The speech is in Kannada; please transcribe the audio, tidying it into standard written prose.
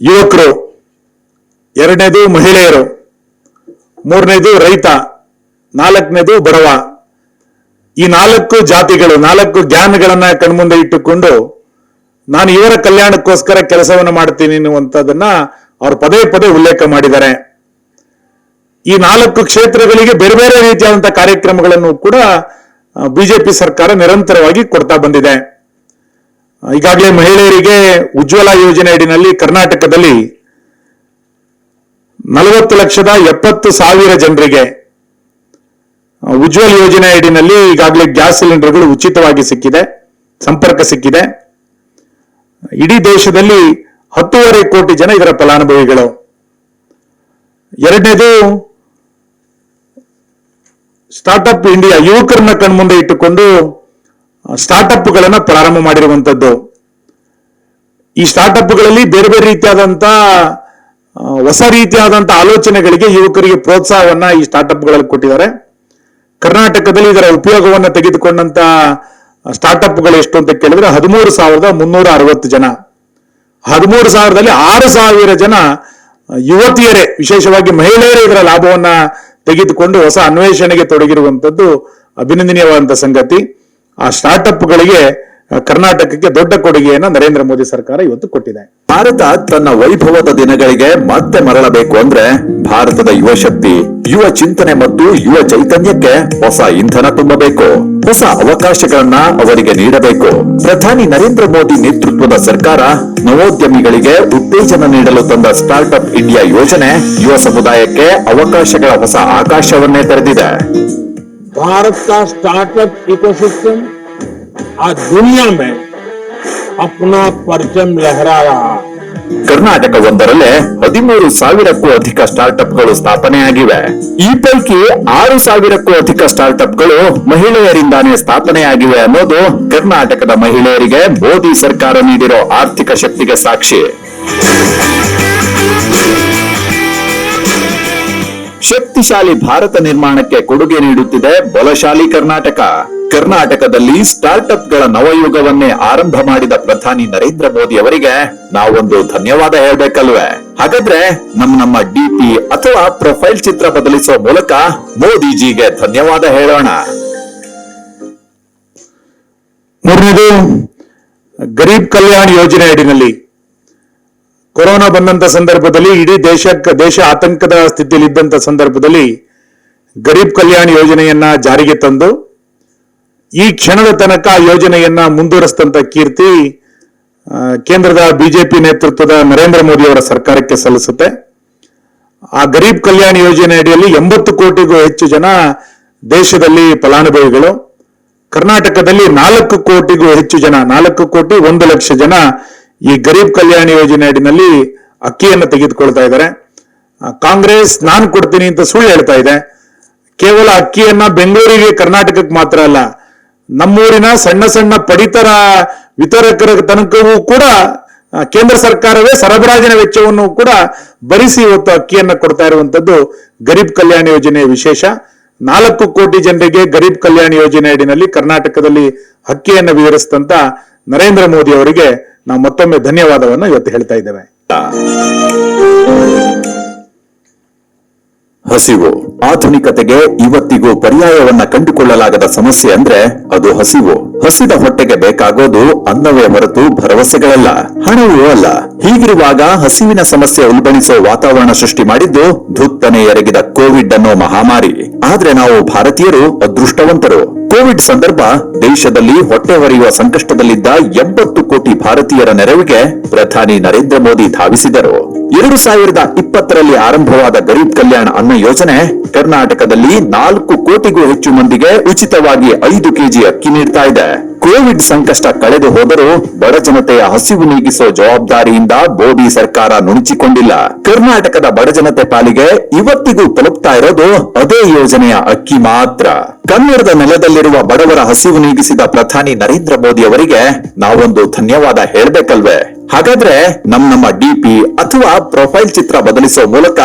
ಯುವಕರು, ಎರಡನೇದು ಮಹಿಳೆಯರು, ಮೂರನೇದು ರೈತ, ನಾಲ್ಕನೇದು ಬಡವ. ಈ 4 ಜಾತಿಗಳು, 4 ಜ್ಞಾನಗಳನ್ನ ಕಣ್ಮುಂದೆ ಇಟ್ಟುಕೊಂಡು ನಾನು ಇವರ ಕಲ್ಯಾಣಕ್ಕೋಸ್ಕರ ಕೆಲಸವನ್ನು ಮಾಡ್ತೀನಿ ಎನ್ನುವಂಥದ್ದನ್ನ ಅವರು ಪದೇ ಪದೇ ಉಲ್ಲೇಖ ಮಾಡಿದ್ದಾರೆ. ಈ 4 ಕ್ಷೇತ್ರಗಳಿಗೆ ಬೇರೆ ಬೇರೆ ರೀತಿಯಾದಂತಹ ಕಾರ್ಯಕ್ರಮಗಳನ್ನು ಕೂಡ ಬಿಜೆಪಿ ಸರ್ಕಾರ ನಿರಂತರವಾಗಿ ಕೊಡ್ತಾ ಬಂದಿದೆ. ಈಗಾಗಲೇ ಮಹಿಳೆಯರಿಗೆ ಉಜ್ವಲ ಯೋಜನೆ ಅಡಿನಲ್ಲಿ ಕರ್ನಾಟಕದಲ್ಲಿ 40,70,000 ಜನರಿಗೆ ಉಜ್ವಲ ಯೋಜನೆ ಅಡಿನಲ್ಲಿ ಈಗಾಗಲೇ ಗ್ಯಾಸ್ ಸಿಲಿಂಡರ್ಗಳು ಉಚಿತವಾಗಿ ಸಿಕ್ಕಿದೆ, ಸಂಪರ್ಕ ಸಿಕ್ಕಿದೆ. ಇಡೀ ದೇಶದಲ್ಲಿ 10.5 ಕೋಟಿ ಜನ ಇದರ ಫಲಾನುಭವಿಗಳು. ಎರಡನೇದು ಸ್ಟಾರ್ಟ್ಅಪ್ ಇಂಡಿಯಾ, ಯುವಕರನ್ನ ಕಣ್ಮುಂದೆ ಇಟ್ಟುಕೊಂಡು ಸ್ಟಾರ್ಟ್ಅಪ್ಗಳನ್ನು ಪ್ರಾರಂಭ ಮಾಡಿರುವಂಥದ್ದು. ಈ ಸ್ಟಾರ್ಟ್ಅಪ್ಗಳಲ್ಲಿ ಬೇರೆ ಬೇರೆ ರೀತಿಯಾದಂಥ ಹೊಸ ರೀತಿಯಾದಂಥ ಆಲೋಚನೆಗಳಿಗೆ ಯುವಕರಿಗೆ ಪ್ರೋತ್ಸಾಹವನ್ನ ಈ ಸ್ಟಾರ್ಟ್ಅಪ್ಗಳಲ್ಲಿ ಕೊಟ್ಟಿದ್ದಾರೆ. ಕರ್ನಾಟಕದಲ್ಲಿ ಇದರ ಉಪಯೋಗವನ್ನು ತೆಗೆದುಕೊಂಡಂತ ಸ್ಟಾರ್ಟ್ಅಪ್ಗಳು ಎಷ್ಟು ಅಂತ ಕೇಳಿದ್ರೆ 13,360 ಜನ. 13,000ದಲ್ಲಿ 6,000 ಜನ ಯುವತಿಯರೇ, ವಿಶೇಷವಾಗಿ ಮಹಿಳೆಯರೇ ಇದರ ಲಾಭವನ್ನ ತೆಗೆದುಕೊಂಡು ಹೊಸ ಅನ್ವೇಷಣೆಗೆ ತೊಡಗಿರುವಂತದ್ದು ಅಭಿನಂದನೀಯವಾದಂತಹ ಸಂಗತಿ. ಆ ಸ್ಟಾರ್ಟ್ಅಪ್ಗಳಿಗೆ ಕರ್ನಾಟಕಕ್ಕೆ ದೊಡ್ಡ ಕೊಡುಗೆಯನ್ನು ನರೇಂದ್ರ ಮೋದಿ ಸರ್ಕಾರ ಇವತ್ತು ಕೊಟ್ಟಿದೆ. ಭಾರತ ತನ್ನ ವೈಭವದ ದಿನಗಳಿಗೆ ಮತ್ತೆ ಮರಳಬೇಕು ಅಂದ್ರೆ ಭಾರತದ ಯುವ ಶಕ್ತಿ, ಯುವ ಚಿಂತನೆ ಮತ್ತು ಯುವ ಚೈತನ್ಯಕ್ಕೆ ಹೊಸ ಇಂಧನ ತುಂಬಬೇಕು, ಹೊಸ ಅವಕಾಶಗಳನ್ನ ಅವರಿಗೆ ನೀಡಬೇಕು. ಪ್ರಧಾನಿ ನರೇಂದ್ರ ಮೋದಿ ನೇತೃತ್ವದ ಸರ್ಕಾರ ನವೋದ್ಯಮಿಗಳಿಗೆ ಉತ್ತೇಜನ ನೀಡಲು ತಂದ ಸ್ಟಾರ್ಟ್ಅಪ್ ಇಂಡಿಯಾ ಯೋಜನೆ ಯುವ ಸಮುದಾಯಕ್ಕೆ ಅವಕಾಶಗಳ ಹೊಸ ಆಕಾಶವನ್ನೇ ತೆರೆದಿದೆ. भारत का स्टार्टअप इकोसिस्टम आज दुनिया में अपना परचम लहरा रहा है. ಕರ್ನಾಟಕ ಒಂದರಲ್ಲೇ 13,000ಕ್ಕೂ ಅಧಿಕ ಸ್ಟಾರ್ಟ್ಅಪ್ಗಳು ಸ್ಥಾಪನೆಯಾಗಿವೆ. ಈ ಪೈಕಿ 6,000ಕ್ಕೂ ಅಧಿಕ ಸ್ಟಾರ್ಟ್ಅಪ್ಗಳು ಮಹಿಳೆಯರಿಂದಾನೇ ಸ್ಥಾಪನೆಯಾಗಿವೆ ಅನ್ನೋದು ಕರ್ನಾಟಕದ ಮಹಿಳೆಯರಿಗೆ ಮೋದಿ ಸರ್ಕಾರ ನೀಡಿರೋ ಆರ್ಥಿಕ ಶಕ್ತಿಗೆ ಸಾಕ್ಷಿ. ಶಕ್ತಿಶಾಲಿ ಭಾರತ ನಿರ್ಮಾಣಕ್ಕೆ ಕೊಡುಗೆ ನೀಡುತ್ತಿದೆ ಬಲಶಾಲಿ ಕರ್ನಾಟಕ. ಕರ್ನಾಟಕದಲ್ಲಿ ಸ್ಟಾರ್ಟ್ಅಪ್ಗಳ ನವಯುಗವನ್ನೇ ಆರಂಭ ಮಾಡಿದ ಪ್ರಧಾನಿ ನರೇಂದ್ರ ಮೋದಿ ಅವರಿಗೆ ನಾವೊಂದು ಧನ್ಯವಾದ ಹೇಳ್ಬೇಕಲ್ವೇ? ಹಾಗಾದ್ರೆ ನಮ್ಮ ಡಿಪಿ ಅಥವಾ ಪ್ರೊಫೈಲ್ ಚಿತ್ರ ಬದಲಿಸುವ ಮೂಲಕ ಮೋದಿಜಿಗೆ ಧನ್ಯವಾದ ಹೇಳೋಣ. ಮೂರನೇದು ಗರೀಬ್ ಕಲ್ಯಾಣ ಯೋಜನೆ ಅಡಿನಲ್ಲಿ ಕೊರೋನಾ ಬಂದಂತ ಸಂದರ್ಭದಲ್ಲಿ ಇಡೀ ದೇಶ ಆತಂಕದ ಸ್ಥಿತಿಯಲ್ಲಿ ಇದ್ದಂತ ಸಂದರ್ಭದಲ್ಲಿ ಗರೀಬ್ ಕಲ್ಯಾಣ ಯೋಜನೆಯನ್ನ ಜಾರಿಗೆ ತಂದು ಈ ಕ್ಷಣದ ತನಕ ಯೋಜನೆಯನ್ನ ಮುಂದುವರಿಸಿದಂತ ಕೀರ್ತಿ ಕೇಂದ್ರದ ಬಿಜೆಪಿ ನೇತೃತ್ವದ ನರೇಂದ್ರ ಮೋದಿ ಅವರ ಸರ್ಕಾರಕ್ಕೆ ಸಲ್ಲಿಸುತ್ತೆ. ಆ ಗರೀಬ್ ಕಲ್ಯಾಣ ಯೋಜನೆ ಅಡಿಯಲ್ಲಿ 80 ಕೋಟಿಗೂ ಹೆಚ್ಚು ಜನ ದೇಶದಲ್ಲಿ ಫಲಾನುಭವಿಗಳು. ಕರ್ನಾಟಕದಲ್ಲಿ 4 ಕೋಟಿಗೂ ಹೆಚ್ಚು ಜನ, 4 ಕೋಟಿ 1 ಲಕ್ಷ ಜನ ಈ ಗರೀಬ್ ಕಲ್ಯಾಣ ಯೋಜನೆ ಅಡಿನಲ್ಲಿ ಅಕ್ಕಿಯನ್ನು ತೆಗೆದುಕೊಳ್ತಾ ಇದ್ದಾರೆ. ಕಾಂಗ್ರೆಸ್ ನಾನು ಕೊಡ್ತೀನಿ ಅಂತ ಸುಳ್ಳು ಹೇಳ್ತಾ ಇದೆ. ಕೇವಲ ಅಕ್ಕಿಯನ್ನ ಬೆಂಗಳೂರಿಗೆ, ಕರ್ನಾಟಕಕ್ಕೆ ಮಾತ್ರ ಅಲ್ಲ, ನಮ್ಮೂರಿನ ಸಣ್ಣ ಸಣ್ಣ ಪಡಿತರ ವಿತರಕರ ತನಕವೂ ಕೂಡ ಕೇಂದ್ರ ಸರ್ಕಾರವೇ ಸರಬರಾಜಿನ ವೆಚ್ಚವನ್ನು ಕೂಡ ಭರಿಸಿ ಇವತ್ತು ಅಕ್ಕಿಯನ್ನ ಕೊಡ್ತಾ ಇರುವಂತದ್ದು ಗರೀಬ್ ಕಲ್ಯಾಣ ಯೋಜನೆಯ ವಿಶೇಷ. 4 ಕೋಟಿ ಜನರಿಗೆ ಗರೀಬ್ ಕಲ್ಯಾಣ ಯೋಜನೆ ಅಡಿನಲ್ಲಿ ಕರ್ನಾಟಕದಲ್ಲಿ ಅಕ್ಕಿಯನ್ನು ವಿತರಿಸಿದಂತ ನರೇಂದ್ರ ಮೋದಿ ಅವರಿಗೆ ನಾವು ಮತ್ತೊಮ್ಮೆ ಧನ್ಯವಾದವನ್ನು ಇವತ್ತು ಹೇಳ್ತಾ ಇದ್ದೇವೆ. ಹಸಿವು ಆಧುನಿಕತೆಗೆ ಇವತ್ತಿಗೂ ಪರ್ಯಾಯವನ್ನ ಕಂಡುಕೊಳ್ಳಲಾಗದ ಸಮಸ್ಯೆ ಅಂದ್ರೆ ಅದು ಹಸಿವು. ಹಸಿದ ಹೊಟ್ಟೆಗೆ ಬೇಕಾಗೋದು ಅನ್ನವೇ ಹೊರತು ಭರವಸೆಗಳಲ್ಲ, ಹಣವೂ ಅಲ್ಲ. ಹೀಗಿರುವಾಗ ಹಸಿವಿನ ಸಮಸ್ಯೆ ಉಲ್ಬಣಿಸುವ ವಾತಾವರಣ ಸೃಷ್ಟಿ ಮಾಡಿದ್ದು ಧುತ್ತನೆ ಎರಗಿದ ಕೋವಿಡ್ ಅನ್ನೋ ಮಹಾಮಾರಿ. ಆದ್ರೆ ನಾವು ಭಾರತೀಯರು ಅದೃಷ್ಟವಂತರು. ಕೋವಿಡ್ ಸಂದರ್ಭ ದೇಶದಲ್ಲಿ ಹೊಟ್ಟೆ ಹೊರೆಯುವ ಸಂಕಷ್ಟದಲ್ಲಿದ್ದ 80 ಕೋಟಿ ಭಾರತೀಯರ ನೆರವಿಗೆ ಪ್ರಧಾನಿ ನರೇಂದ್ರ ಮೋದಿ ಧಾವಿಸಿದರು. 2020ರಲ್ಲಿ ಆರಂಭವಾದ ಗರೀಬ್ ಕಲ್ಯಾಣ ಅನ್ನ ಯೋಜನೆ ಕರ್ನಾಟಕದಲ್ಲಿ 4 ಕೋಟಿಗೂ ಹೆಚ್ಚು ಮಂದಿಗೆ ಉಚಿತವಾಗಿ 5 ಕೆಜಿ ಅಕ್ಕಿ ನೀಡ್ತಾ ಇದೆ. ಕೋವಿಡ್ ಸಂಕಷ್ಟ ಕಳೆದು ಹೋದರೂ ಬಡ ಜನತೆಯ ಹಸಿವು ನೀಗಿಸುವ ಜವಾಬ್ದಾರಿಯಿಂದ ಮೋದಿ ಸರ್ಕಾರ ನುಣುಚಿಕೊಂಡಿಲ್ಲ. ಕರ್ನಾಟಕದ ಬಡ ಜನತೆ ಪಾಲಿಗೆ ಇವತ್ತಿಗೂ ತಲುಪ್ತಾ ಇರೋದು ಅದೇ ಯೋಜನೆಯ ಅಕ್ಕಿ ಮಾತ್ರ. ಕನ್ನಡದ ನೆಲದಲ್ಲಿರುವ ಬಡವರ ಹಸಿವು ನೀಗಿಸಿದ ಪ್ರಧಾನಿ ನರೇಂದ್ರ ಮೋದಿ ಅವರಿಗೆ ನಾವೊಂದು ಧನ್ಯವಾದ ಹೇಳ್ಬೇಕಲ್ವೇ? ಹಾಗಾದ್ರೆ ನಮ್ಮ ಡಿಪಿ ಅಥವಾ ಪ್ರೊಫೈಲ್ ಚಿತ್ರ ಬದಲಿಸುವ ಮೂಲಕ